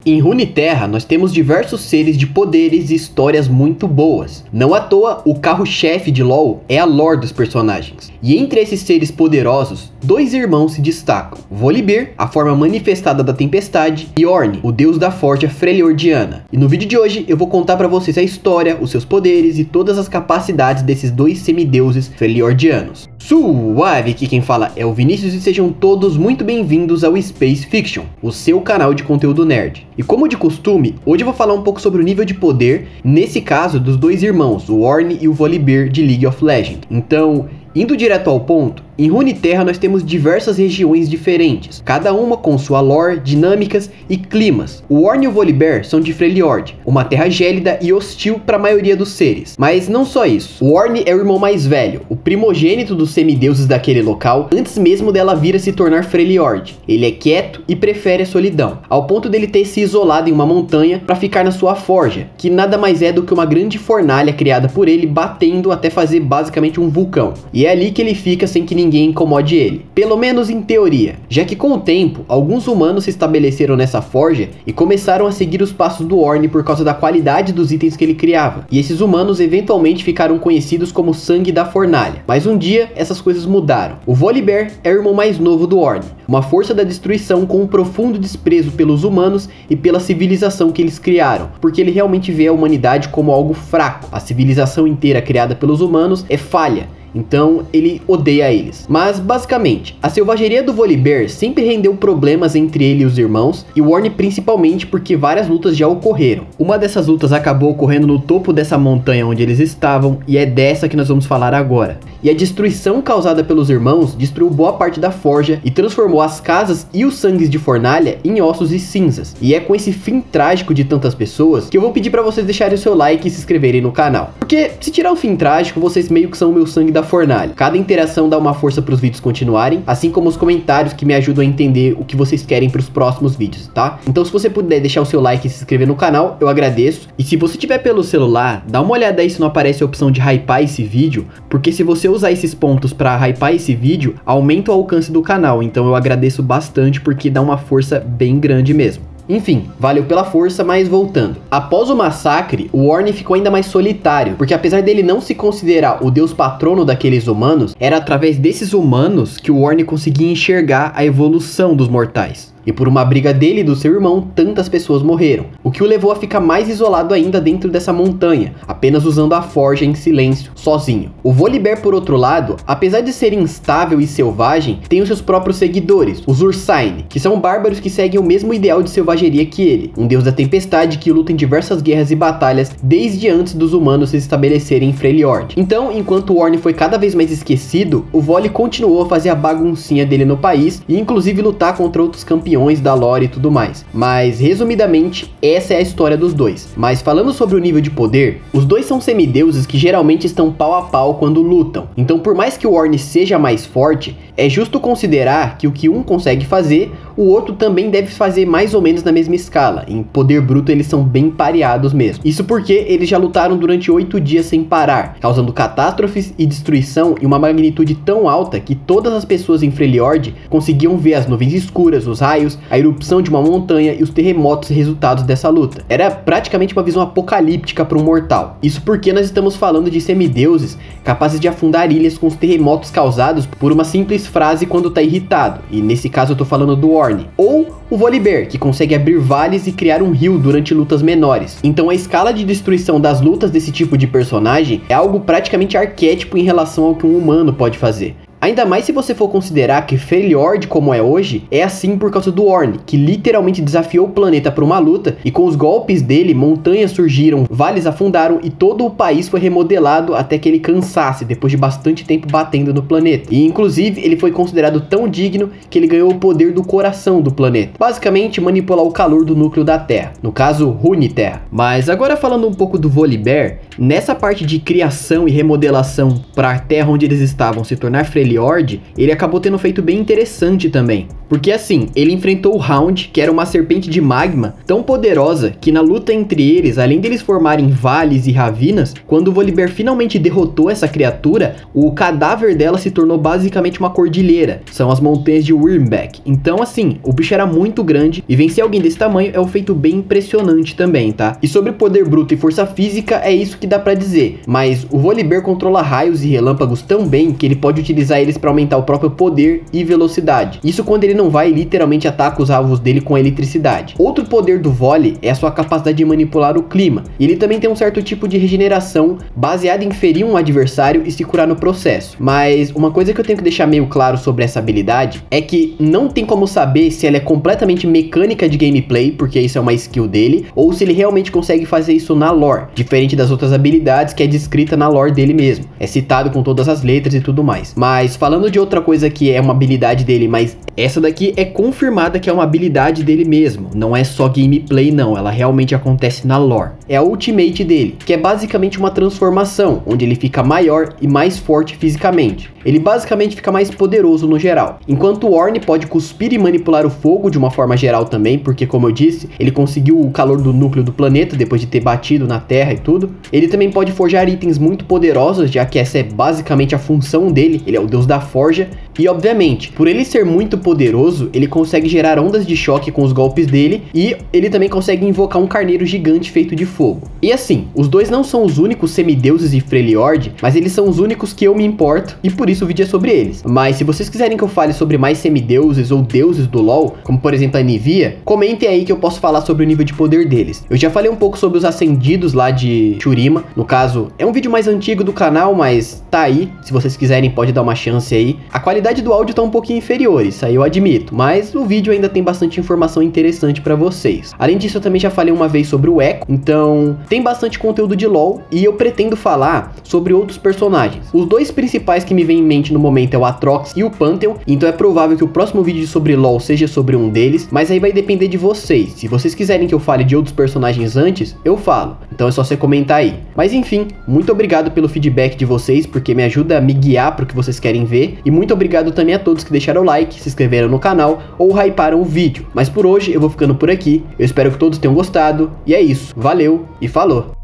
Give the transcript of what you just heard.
Em Runeterra, nós temos diversos seres de poderes e histórias muito boas. Não à toa, o carro-chefe de LoL é a lore dos personagens. E entre esses seres poderosos, dois irmãos se destacam. Volibear, a forma manifestada da tempestade, e Ornn, o deus da forja freljordiana. E no vídeo de hoje eu vou contar pra vocês a história, os seus poderes e todas as capacidades desses dois semideuses freljordianos. Suave, aqui quem fala é o Vinícius e sejam todos muito bem-vindos ao Space Fiction, o seu canal de conteúdo nerd. E como de costume, hoje eu vou falar um pouco sobre o nível de poder, nesse caso dos dois irmãos, o Ornn e o Volibear de League of Legends. Então, indo direto ao ponto, em Runeterra nós temos diversas regiões diferentes, cada uma com sua lore, dinâmicas e climas. O Ornn e o Volibear são de Freljord, uma terra gélida e hostil para a maioria dos seres. Mas não só isso, o Ornn é o irmão mais velho, o primogênito dos semideuses daquele local, antes mesmo dela vir a se tornar Freljord. Ele é quieto e prefere a solidão, ao ponto dele ter se isolado em uma montanha para ficar na sua forja, que nada mais é do que uma grande fornalha criada por ele batendo até fazer basicamente um vulcão. E é ali que ele fica sem que ninguém incomode ele, pelo menos em teoria, já que com o tempo, alguns humanos se estabeleceram nessa forja e começaram a seguir os passos do Ornn por causa da qualidade dos itens que ele criava, e esses humanos eventualmente ficaram conhecidos como Sangue da Fornalha. Mas um dia, essas coisas mudaram. O Volibear é o irmão mais novo do Ornn, uma força da destruição com um profundo desprezo pelos humanos e pela civilização que eles criaram, porque ele realmente vê a humanidade como algo fraco. A civilização inteira criada pelos humanos é falha, então ele odeia eles. Mas basicamente, a selvageria do Volibear sempre rendeu problemas entre ele e os irmãos, e o Ornn principalmente porque várias lutas já ocorreram. Uma dessas lutas acabou ocorrendo no topo dessa montanha onde eles estavam, e é dessa que nós vamos falar agora. E a destruição causada pelos irmãos destruiu boa parte da forja e transformou as casas e os sangues de fornalha em ossos e cinzas. E é com esse fim trágico de tantas pessoas que eu vou pedir pra vocês deixarem o seu like e se inscreverem no canal. Porque se tirar o fim trágico, vocês meio que são o meu sangue da fornalha. Cada interação dá uma força para os vídeos continuarem, assim como os comentários que me ajudam a entender o que vocês querem para os próximos vídeos, tá? Então se você puder deixar o seu like e se inscrever no canal, eu agradeço. E se você tiver pelo celular, dá uma olhada aí se não aparece a opção de hypar esse vídeo, porque se você usar esses pontos para hypar esse vídeo, aumenta o alcance do canal. Então eu agradeço bastante porque dá uma força bem grande mesmo. Enfim, valeu pela força, mas voltando. Após o massacre, o Ornn ficou ainda mais solitário, porque apesar dele não se considerar o deus patrono daqueles humanos, era através desses humanos que o Ornn conseguia enxergar a evolução dos mortais. E por uma briga dele e do seu irmão, tantas pessoas morreram, o que o levou a ficar mais isolado ainda dentro dessa montanha, apenas usando a forja em silêncio, sozinho. O Volibear, por outro lado, apesar de ser instável e selvagem, tem os seus próprios seguidores, os Ursine, que são bárbaros que seguem o mesmo ideal de selvageria que ele, um deus da tempestade que luta em diversas guerras e batalhas desde antes dos humanos se estabelecerem em Freljord. Então, enquanto o Ornn foi cada vez mais esquecido, o Voli continuou a fazer a baguncinha dele no país e inclusive lutar contra outros campeões da lore e tudo mais. Mas resumidamente, essa é a história dos dois. Mas falando sobre o nível de poder, os dois são semideuses que geralmente estão pau a pau quando lutam. Então por mais que o Ornn seja mais forte, é justo considerar que o que um consegue fazer, o outro também deve fazer mais ou menos na mesma escala. Em poder bruto eles são bem pareados mesmo. Isso porque eles já lutaram durante 8 dias sem parar, causando catástrofes e destruição em uma magnitude tão alta que todas as pessoas em Freljord conseguiam ver as nuvens escuras, os raios, a erupção de uma montanha e os terremotos resultados dessa luta. Era praticamente uma visão apocalíptica para um mortal. Isso porque nós estamos falando de semideuses capazes de afundar ilhas com os terremotos causados por uma simples frase quando tá irritado. E nesse caso eu tô falando do Ornn. Ou o Volibear, que consegue abrir vales e criar um rio durante lutas menores. Então a escala de destruição das lutas desse tipo de personagem é algo praticamente arquétipo em relação ao que um humano pode fazer. Ainda mais se você for considerar que Freljord, como é hoje, é assim por causa do Ornn, que literalmente desafiou o planeta para uma luta, e com os golpes dele, montanhas surgiram, vales afundaram e todo o país foi remodelado até que ele cansasse, depois de bastante tempo batendo no planeta. E inclusive, ele foi considerado tão digno que ele ganhou o poder do coração do planeta. Basicamente, manipular o calor do núcleo da Terra, no caso, Runeterra. Mas agora falando um pouco do Volibear, nessa parte de criação e remodelação para a Terra onde eles estavam se tornar Freljord, Freljord, ele acabou tendo um feito bem interessante também. Porque assim, ele enfrentou o Hound, que era uma serpente de magma tão poderosa que na luta entre eles, além deles formarem vales e ravinas, quando o Volibear finalmente derrotou essa criatura, o cadáver dela se tornou basicamente uma cordilheira. São as montanhas de Wyrmback. Então assim, o bicho era muito grande e vencer alguém desse tamanho é um feito bem impressionante também, tá? E sobre poder bruto e força física é isso que dá pra dizer, mas o Volibear controla raios e relâmpagos tão bem que ele pode utilizar eles pra aumentar o próprio poder e velocidade. Isso quando ele não vai literalmente atacar os alvos dele com a eletricidade. Outro poder do Voli é a sua capacidade de manipular o clima. E ele também tem um certo tipo de regeneração baseado em ferir um adversário e se curar no processo. Mas uma coisa que eu tenho que deixar meio claro sobre essa habilidade é que não tem como saber se ela é completamente mecânica de gameplay, porque isso é uma skill dele, ou se ele realmente consegue fazer isso na lore, diferente das outras habilidades que é descrita na lore dele mesmo. É citado com todas as letras e tudo mais. Mas falando de outra coisa que é uma habilidade dele, mas essa daqui é confirmada que é uma habilidade dele mesmo, não é só gameplay não, ela realmente acontece na lore. É a ultimate dele, que é basicamente uma transformação, onde ele fica maior e mais forte fisicamente. Ele basicamente fica mais poderoso no geral. Enquanto o Ornn pode cuspir e manipular o fogo de uma forma geral também, porque como eu disse, ele conseguiu o calor do núcleo do planeta depois de ter batido na Terra e tudo. Ele também pode forjar itens muito poderosos, já que essa é basicamente a função dele, ele é o deus da forja. E obviamente, por ele ser muito poderoso, ele consegue gerar ondas de choque com os golpes dele e ele também consegue invocar um carneiro gigante feito de fogo. E assim, os dois não são os únicos semideuses de Freljord, mas eles são os únicos que eu me importo e por isso o vídeo é sobre eles. Mas se vocês quiserem que eu fale sobre mais semideuses ou deuses do LoL, como por exemplo a Anivia, comentem aí que eu posso falar sobre o nível de poder deles. Eu já falei um pouco sobre os ascendidos lá de Shurima, no caso é um vídeo mais antigo do canal, mas tá aí, se vocês quiserem pode dar uma chance aí. A qualidade do áudio tá um pouquinho inferior, isso aí eu admito, mas o vídeo ainda tem bastante informação interessante pra vocês. Além disso, eu também já falei uma vez sobre o Echo, então tem bastante conteúdo de LoL e eu pretendo falar sobre outros personagens. Os dois principais que me vêm em mente no momento é o Aatrox e o Pantheon, então é provável que o próximo vídeo sobre LoL seja sobre um deles, mas aí vai depender de vocês. Se vocês quiserem que eu fale de outros personagens antes, eu falo, então é só você comentar aí. Mas enfim, muito obrigado pelo feedback de vocês, porque me ajuda a me guiar pro que vocês querem ver, e muito obrigado também a todos que deixaram o like, se inscreveram no canal ou hyparam o vídeo. Mas por hoje eu vou ficando por aqui, eu espero que todos tenham gostado, e é isso, valeu e falou!